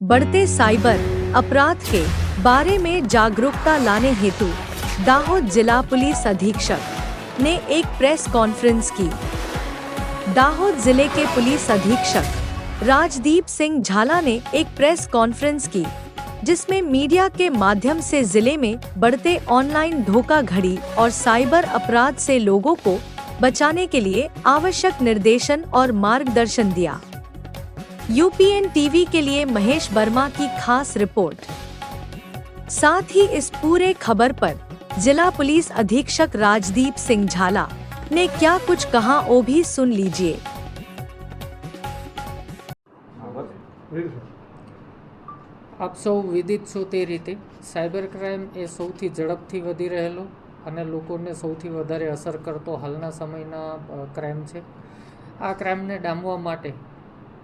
बढ़ते साइबर अपराध के बारे में जागरूकता लाने हेतु दाहोद जिला पुलिस अधीक्षक ने एक प्रेस कॉन्फ्रेंस की। दाहोद जिले के पुलिस अधीक्षक राजदीप सिंह झाला ने एक प्रेस कॉन्फ्रेंस की, जिसमें मीडिया के माध्यम से जिले में बढ़ते ऑनलाइन धोखाधड़ी और साइबर अपराध से लोगों को बचाने के लिए आवश्यक निर्देशन और मार्गदर्शन दिया। यूपीएन टीवी के लिए महेश वर्मा की खास रिपोर्ट। साथ ही इस पूरे खबर पर जिला पुलिस अधीक्षक राजदीप सिंह झाला ने क्या कुछ कहा वो भी सुन लीजिए। આપ સૌ વિદિત છો તે રીતે સાયબર ક્રાઇમ એ સૌથી ઝડપથી વધી રહેલો અને લોકોને સૌથી વધારે અસર કરતો હાલના સમયના ક્રાઇમ છે। આ ક્રાઇમને ડામવા માટે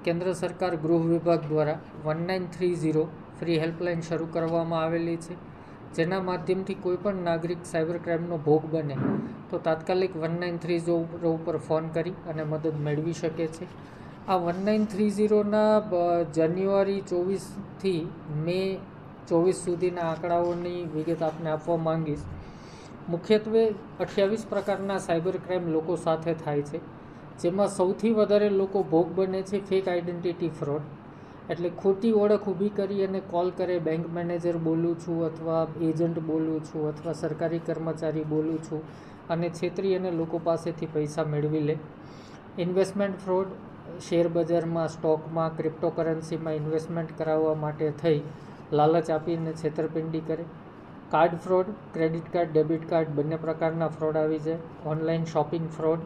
કેન્દ્ર સરકાર ગૃહ વિભાગ દ્વારા 1930 ફ્રી હેલ્પલાઇન શરૂ કરવામાં આવેલી છે, જેના માધ્યમથી કોઈપણ નાગરિક સાયબર ક્રાઇમનો ભોગ બને તો તાત્કાલિક 1930 ઉપર ફોન કરી અને મદદ મેળવી શકે છે। આ 1930ના જાન્યુઆરી 24થી મે 24 સુધીના આંકડાઓની વિગત આપને આપવા માંગીશ। મુખ્યત્વે 28 પ્રકારના સાયબર ક્રાઇમ લોકો સાથે થાય છે, જેમાં સૌથી વધારે લોકો ભોગ બને છે ફેક આઈડેન્ટિટી ફ્રોડ, એટલે ખોટી ઓળખ ઊભી કરી અને કોલ કરે, બેંક મેનેજર બોલું છું અથવા એજન્ટ બોલું છું અથવા સરકારી કર્મચારી બોલું છું અને છેતરી અને લોકો પાસેથી પૈસા મેળવી લે। ઇન્વેસ્ટમેન્ટ ફ્રોડ, શેર બજારમાં, સ્ટોકમાં, ક્રિપ્ટોકરન્સીમાં ઇન્વેસ્ટમેન્ટ કરાવવા માટે થઈ લાલચ આપીને છેતરપિંડી કરે। Card fraud, credit card, debit card બંને પ્રકારના ફ્રોડ આવી જાય। Online shopping fraud,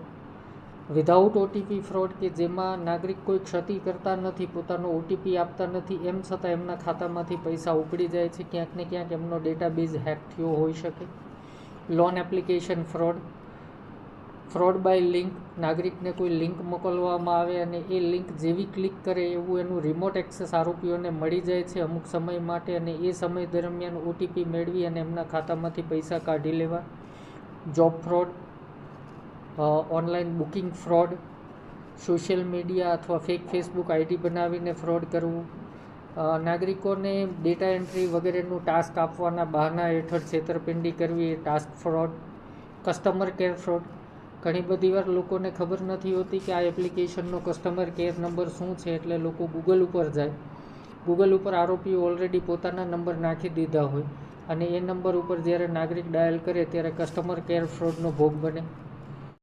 without OTP fraud કે જેમાં નાગરિક કોઈ ક્ષતિ કરતા નથી, પોતાનો ઓટીપી આપતા નથી, એમ છતાં એમના ખાતામાંથી પૈસા ઉપડી જાય છે, ક્યાંક ને ક્યાંક એમનો ડેટાબેઝ હેક થયો હોઈ શકે। Loan application fraud, fraud by link, નાગરિકને કોઈ લિંક મોકલવામાં આવે અને એ લિંક જેવી ક્લિક કરે એવું એનું રિમોટ એક્સેસ આરોપીઓને મળી જાય છે અમુક સમય માટે, અને એ સમય દરમિયાન ઓટીપી મેળવી અને એમના ખાતામાંથી પૈસા કાઢી લેવા। Job fraud, online booking fraud, social media અથવા ફેક ફેસબુક આઈડી બનાવીને ફ્રોડ કરવું, નાગરિકોને ડેટા એન્ટ્રી વગેરેનું ટાસ્ક આપવાના બહાના હેઠળ છેતરપિંડી કરવી એ task fraud. Customer care fraud, ઘણી બધી વાર લોકોને ખબર નથી હોતી કે આ એપ્લિકેશનનો કસ્ટમર કેર નંબર શું છે, એટલે લોકો ગૂગલ ઉપર જાય, ગૂગલ ઉપર આરોપીઓ ઓલરેડી પોતાના નંબર નાખી દીધા હોય અને એ નંબર ઉપર જ્યારે નાગરિક ડાયલ કરે ત્યારે કસ્ટમર કેર ફ્રોડનો ભોગ બને।